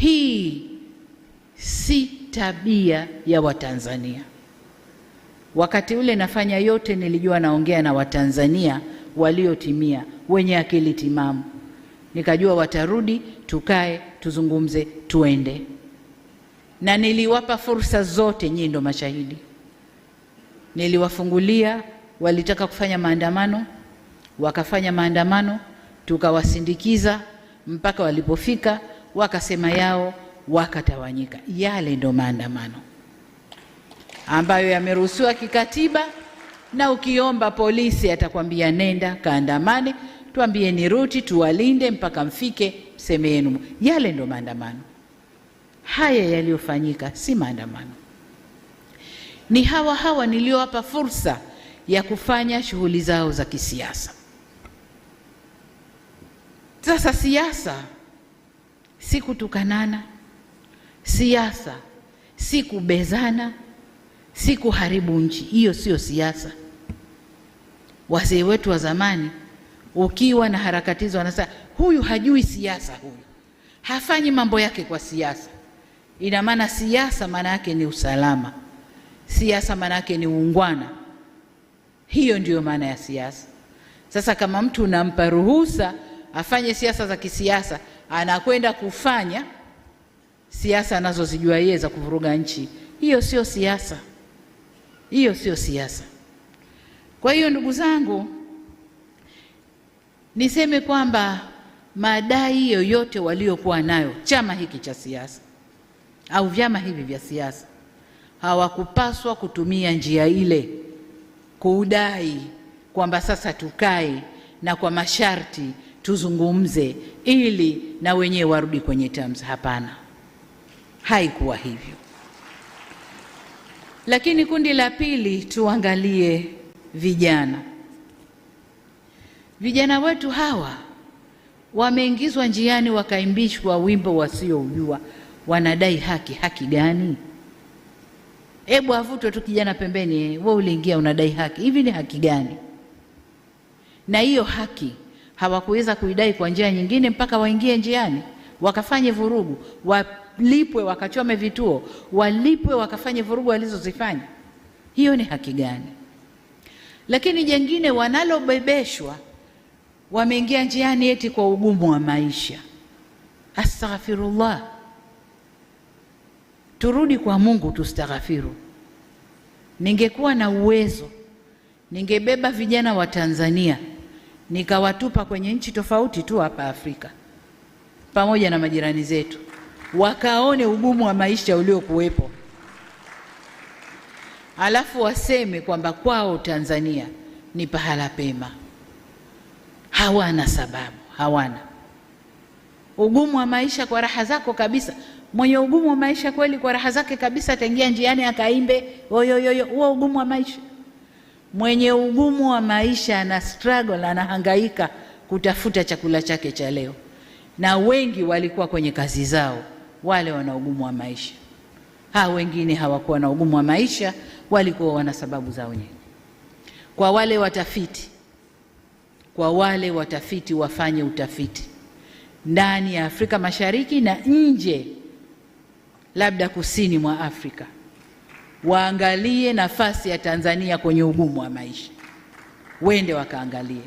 Hii si tabia ya Watanzania. Wakati ule nafanya yote nilijua naongea na Watanzania waliotimia, wenye akili timamu. Nikajua watarudi, tukae, tuzungumze, tuende. Na niliwapa fursa zote, nyinyi ndo mashahidi. Niliwafungulia, walitaka kufanya maandamano, wakafanya maandamano, tukawasindikiza mpaka walipofika, wakasema yao, wakatawanyika. Yale ndo maandamano ambayo yameruhusiwa kikatiba, na ukiomba polisi atakwambia nenda kaandamane, tuambie ni ruti, tuwalinde mpaka mfike seme yenu. Yale ndo maandamano. Haya yaliyofanyika si maandamano. Ni hawa niliowapa fursa ya kufanya shughuli zao za kisiasa. Sasa siasa si kutukanana, siasa si kubezana, si kuharibu nchi. Hiyo sio siasa. Wazee wetu wa zamani, ukiwa na harakati hizo, wanasema huyu hajui siasa, huyu hafanyi mambo yake kwa siasa. Ina maana siasa maana yake ni usalama, siasa maana yake ni uungwana. Hiyo ndiyo maana ya siasa. Sasa kama mtu unampa ruhusa afanye siasa za kisiasa, anakwenda kufanya siasa anazozijua yeye za kuvuruga nchi, hiyo sio siasa. Hiyo sio siasa. Kwa hiyo ndugu zangu, niseme kwamba madai yoyote waliokuwa nayo chama hiki cha siasa au vyama hivi vya siasa, hawakupaswa kutumia njia ile kudai kwamba sasa tukae na kwa masharti tuzungumze ili na wenyewe warudi kwenye terms. Hapana, haikuwa hivyo. Lakini kundi la pili, tuangalie vijana. Vijana wetu hawa wameingizwa njiani, wakaimbishwa wimbo wasioujua. Wanadai haki. Haki gani? Hebu avutwe tu kijana pembeni, wewe uliingia unadai haki. Hivi ni haki gani? Na hiyo haki hawakuweza kuidai kwa njia nyingine mpaka waingie njiani, wakafanye vurugu, walipwe, wakachome vituo, walipwe, wakafanye vurugu walizozifanya. Hiyo ni haki gani? Lakini jengine wanalobebeshwa, wameingia njiani eti kwa ugumu wa maisha. Astaghfirullah. Turudi kwa Mungu tustaghfiru. Ningekuwa na uwezo, ningebeba vijana wa Tanzania nikawatupa kwenye nchi tofauti tu hapa Afrika pamoja na majirani zetu, wakaone ugumu wa maisha uliokuwepo, alafu waseme kwamba kwao Tanzania ni pahala pema. Hawana sababu, hawana. Ugumu wa maisha kwa raha zako kabisa. Mwenye ugumu wa maisha kweli kwa raha zake kabisa ataingia njiani akaimbe oyoyoyo, huo ugumu wa maisha. Mwenye ugumu wa maisha ana struggle, anahangaika kutafuta chakula chake cha leo. Na wengi walikuwa kwenye kazi zao, wale wana ugumu wa maisha. Wengine hawakuwa na ugumu wa maisha, walikuwa wana sababu zao wenyewe. Kwa wale watafiti wafanye utafiti ndani ya Afrika Mashariki na nje, labda kusini mwa Afrika, waangalie nafasi ya Tanzania kwenye ugumu wa maisha, wende wakaangalie.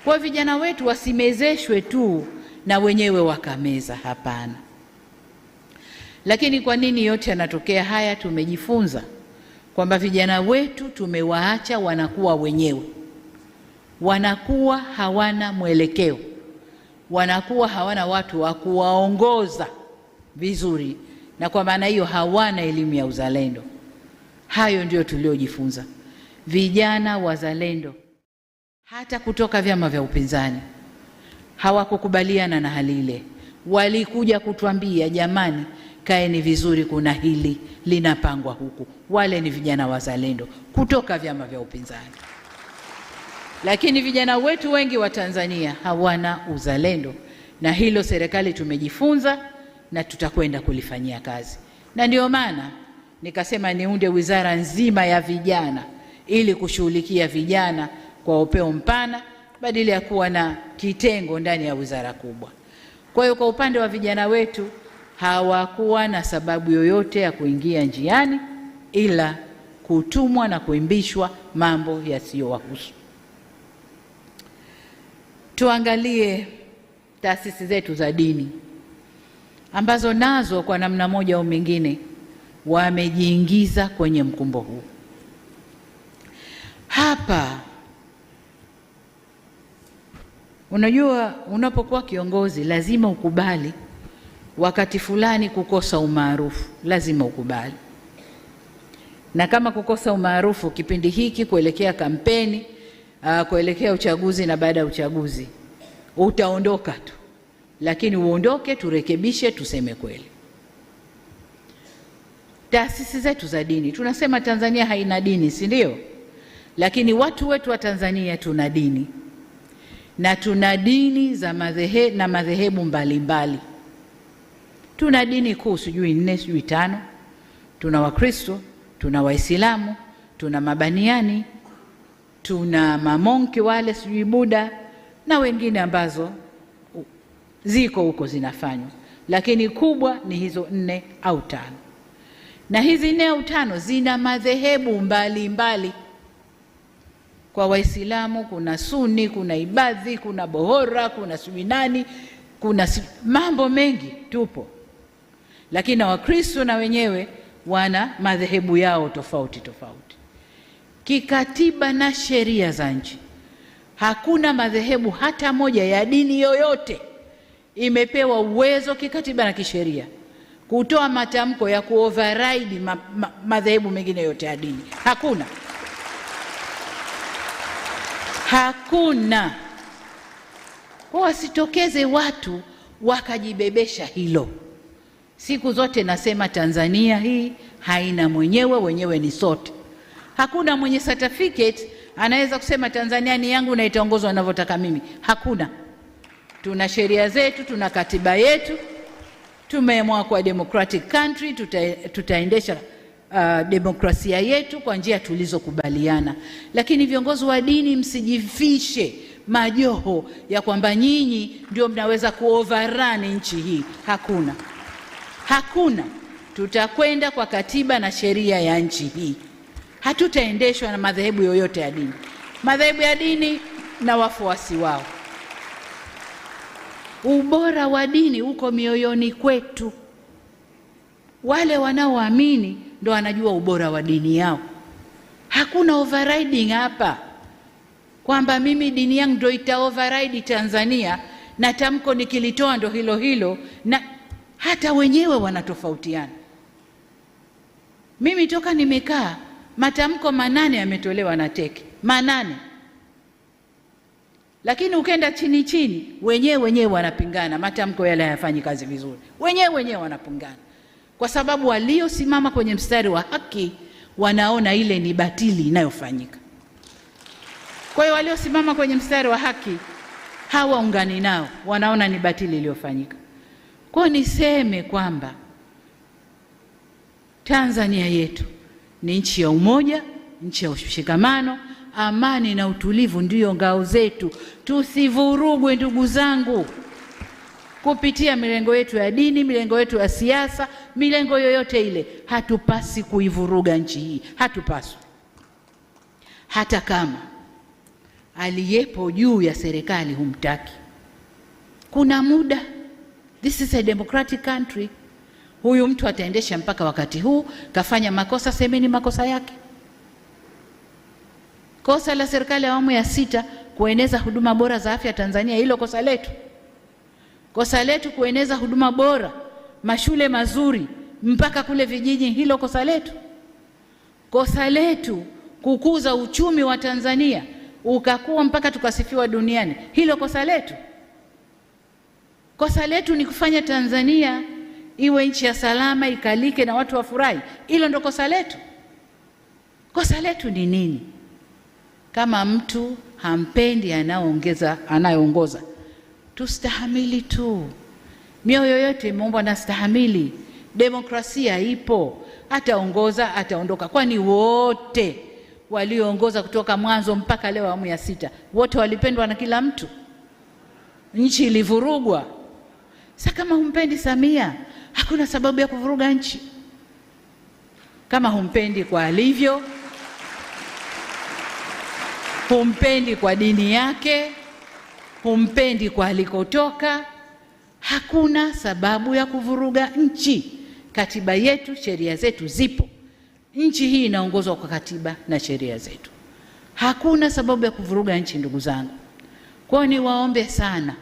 Kwa vijana wetu wasimezeshwe tu na wenyewe wakameza, hapana. Lakini kwa nini yote yanatokea haya? Tumejifunza kwamba vijana wetu tumewaacha wanakuwa wenyewe, wanakuwa hawana mwelekeo, wanakuwa hawana watu wa kuwaongoza vizuri, na kwa maana hiyo hawana elimu ya uzalendo. Hayo ndio tuliojifunza. Vijana wazalendo hata kutoka vyama vya upinzani hawakukubaliana na hali ile. Walikuja kutuambia, jamani, kaeni vizuri, kuna hili linapangwa huku. Wale ni vijana wazalendo kutoka vyama vya upinzani. Lakini vijana wetu wengi wa Tanzania hawana uzalendo, na hilo serikali tumejifunza na tutakwenda kulifanyia kazi. Na ndio maana nikasema niunde wizara nzima ya vijana ili kushughulikia vijana kwa upeo mpana badala ya kuwa na kitengo ndani ya wizara kubwa. Kwa hiyo kwa upande wa vijana wetu hawakuwa na sababu yoyote ya kuingia njiani ila kutumwa na kuimbishwa mambo yasiyowahusu. Tuangalie taasisi zetu za dini ambazo nazo kwa namna moja au mingine wamejiingiza kwenye mkumbo huu. Hapa unajua, unapokuwa kiongozi lazima ukubali wakati fulani kukosa umaarufu, lazima ukubali. Na kama kukosa umaarufu kipindi hiki kuelekea kampeni, kuelekea uchaguzi na baada ya uchaguzi, utaondoka tu, lakini uondoke, turekebishe, tuseme kweli. Taasisi zetu za dini, tunasema Tanzania haina dini, si ndio? Lakini watu wetu wa Tanzania tuna dini, na tuna dini za madhehebu mbalimbali. Tuna dini kuu sijui 4 sijui 5. Tuna Wakristo, tuna Waislamu, tuna Mabaniani, tuna mamonki wale sijui Buddha na wengine ambazo ziko huko zinafanywa, lakini kubwa ni hizo 4 au 5. Na hizi 4 au 5 zina madhehebu mbalimbali. Kwa Waislamu kuna Sunni, kuna Ibadhi, kuna Bohora, kuna Suminani, kuna mambo mengi tupo. Lakini na Wakristo na wenyewe wana madhehebu yao tofauti tofauti. Kikatiba na sheria za nchi, hakuna madhehebu hata moja ya dini yoyote imepewa uwezo kikatiba na kisheria kutoa matamko ya kuoverride madhehebu mengine yote ya dini. Hakuna. Hakuna. Kwa wasitokeze watu wakajibebesha hilo. Siku zote nasema Tanzania hii haina mwenyewe, wenyewe ni sote. Hakuna mwenye certificate anaweza kusema Tanzania ni yangu na itaongozwa ninavyotaka mimi. Hakuna. Tuna sheria zetu, tuna katiba yetu. Tumeamua kwa democratic country, tutaendesha demokrasia yetu kwa njia tulizokubaliana. Lakini viongozi wa dini, msijifishe majoho ya kwamba nyinyi ndio mnaweza kuoverrun nchi hii. Hakuna. Hakuna. Tutakwenda kwa katiba na sheria ya nchi hii. Hatutaendeshwa na madhehebu yoyote ya dini. Madhehebu ya dini na wafuasi wao. Ubora wa dini uko mioyoni kwetu. Wale wanaoamini ndio wanajua ubora wa dini yao. Hakuna overriding hapa, kwamba mimi dini yangu ndio ita override Tanzania na tamko nikilitoa ndio hilo hilo, na hata wenyewe wanatofautiana. Mimi toka nimekaa matamko 8 yametolewa na teki 8, lakini ukenda chini chini wenyewe wanapingana, matamko yale hayafanyi kazi vizuri, wenyewe wanapingana, kwa sababu waliosimama kwenye mstari wa haki wanaona ile ni batili inayofanyika. Kwa hiyo waliosimama kwenye mstari wa haki hawaungani nao, wanaona ni batili iliyofanyika. Kwa niseme kwamba Tanzania yetu ni nchi ya umoja, nchi ya ushikamano, amani na utulivu ndiyo ngao zetu. Tusivurugwe ndugu zangu kupitia milengo yetu ya dini, milengo yetu ya siasa, milengo yoyote ile. Hatupasi kuivuruga nchi hii, hatupaswi. Hata kama aliyepo juu ya serikali humtaki. Kuna muda, this is a democratic country. Huyu mtu ataendesha mpaka wakati huu, kafanya makosa, semeni makosa yake. Kosa la serikali ya awamu ya 6 kueneza huduma bora za afya Tanzania, hilo kosa letu. Kosa letu kueneza huduma bora, mashule mazuri mpaka kule vijiji, hilo kosa letu. Kosa letu kukuza uchumi wa Tanzania ukakuwa mpaka tukasifiwa duniani, hilo kosa letu. Kosa letu ni kufanya Tanzania iwe nchi ya salama, ikalike na watu wafurahi, hilo ndo kosa letu. Kosa letu ni nini? Kama mtu hampendi anayeongoza, tustahamili tu. Mioyo yote imeumbwa na stahamili. Demokrasia ipo, ataongoza, ataondoka. Kwani wote walioongoza kutoka mwanzo mpaka leo awamu ya 6 wote walipendwa na kila mtu? Nchi ilivurugwa. Sasa kama humpendi Samia, hakuna sababu ya kuvuruga nchi. Kama humpendi kwa alivyo, humpendi kwa dini yake, humpendi kwa alikotoka, hakuna sababu ya kuvuruga nchi. Katiba yetu, sheria zetu zipo. Nchi hii inaongozwa kwa katiba na sheria zetu. Hakuna sababu ya kuvuruga nchi, ndugu zangu. Kwa hiyo niwaombe sana,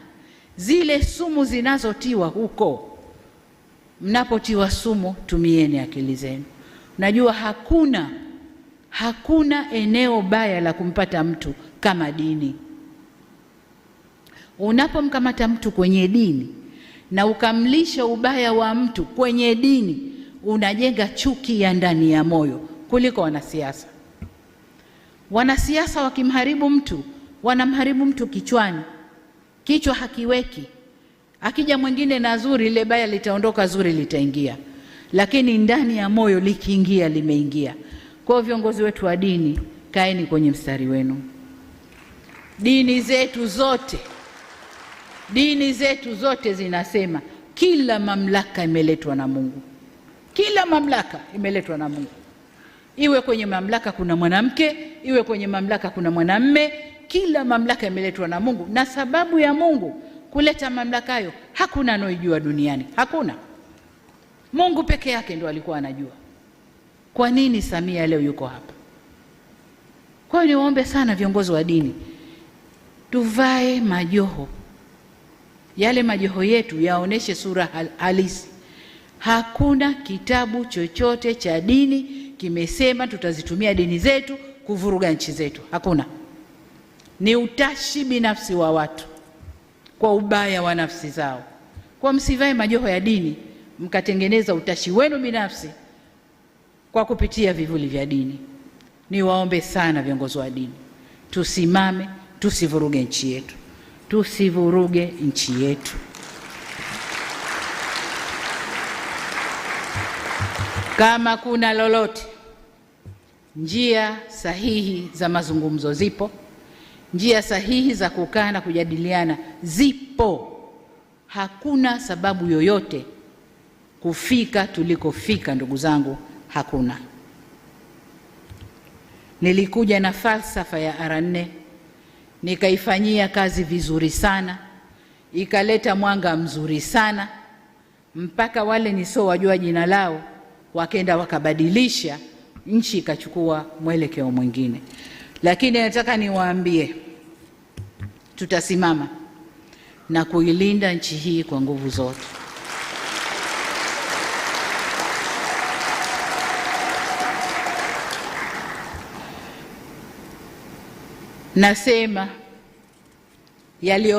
zile sumu zinazotiwa huko, mnapotiwa sumu tumieni akili zenu. Najua hakuna eneo baya la kumpata mtu kama dini. Unapomkamata mtu kwenye dini na ukamlisha ubaya wa mtu kwenye dini, unajenga chuki ya ndani ya moyo kuliko wanasiasa. Wanasiasa wakimharibu mtu, wanamharibu mtu kichwani. Kichwa hakiweki. Akija mwingine na zuri, ile baya litaondoka, zuri litaingia. Lakini ndani ya moyo likiingia, limeingia. Kwa viongozi wetu wa dini, kaeni kwenye mstari wenu. Dini zetu zote zinasema kila mamlaka imeletwa na Mungu. Kila mamlaka imeletwa na Mungu. Iwe kwenye mamlaka kuna mwanamke, iwe kwenye mamlaka kuna mwanamume, kila mamlaka imeletwa na Mungu. Na sababu ya Mungu kuleta mamlaka hayo hakuna anojua duniani. Hakuna. Mungu peke yake ndo alikuwa anajua. Kwa nini Samia leo yuko hapa? Kwa hiyo niwaombe sana viongozi wa dini, tuvae majoho. Yale majoho yetu yaoneshe sura halisi. Hakuna kitabu chochote cha dini kimesema tutazitumia dini zetu kuvuruga nchi zetu. Hakuna. Ni utashi binafsi wa watu kwa ubaya wa nafsi zao. Kwa msivae majoho ya dini mkatengeneza utashi wenu binafsi kwa kupitia vivuli vya dini. Niwaombe sana viongozi wa dini, tusimame, tusivuruge nchi yetu. Tusivuruge nchi yetu. Kama kuna lolote, njia sahihi za mazungumzo zipo. Njia sahihi za kukaa na kujadiliana zipo. Hakuna sababu yoyote kufika tulikofika, ndugu zangu, hakuna. Nilikuja na falsafa ya R4, nikaifanyia kazi vizuri sana, ikaleta mwanga mzuri sana, mpaka wale nisowajua jina lao wakenda wakabadilisha, nchi ikachukua mwelekeo mwingine. Lakini nataka niwaambie, tutasimama na kuilinda nchi hii kwa nguvu zote. Nasema yalio